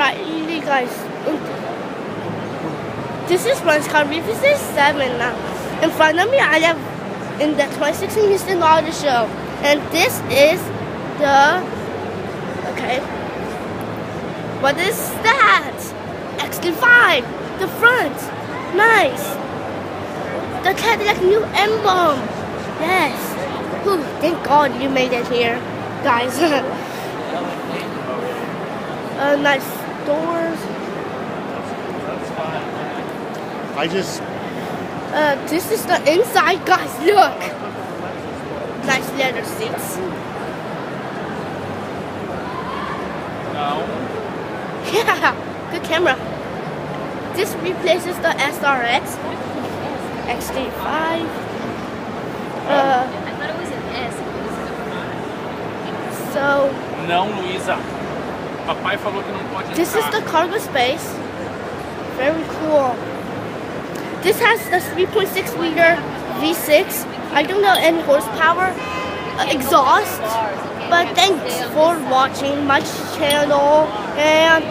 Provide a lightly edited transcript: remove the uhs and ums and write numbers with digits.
Alright, guys. This is Run's car. This is 7 now. In front of me, I have in the 2016 Houston Auto Show, and this is the. Okay. What is that? XT5. The front. Nice. The Cadillac new emblem. Yes. Whew, thank God you made it here, guys. Nice doors. This is the inside, guys. Look. Nice leather seats. No. Yeah, good camera. This replaces the SRX, XT5. I thought it was an S. So. Não, Luísa. Papai falou que não pode entrar. This is the cargo space. Very cool. This has the 3.6 liter V6. I don't know any horsepower exhaust. But thanks for watching my channel and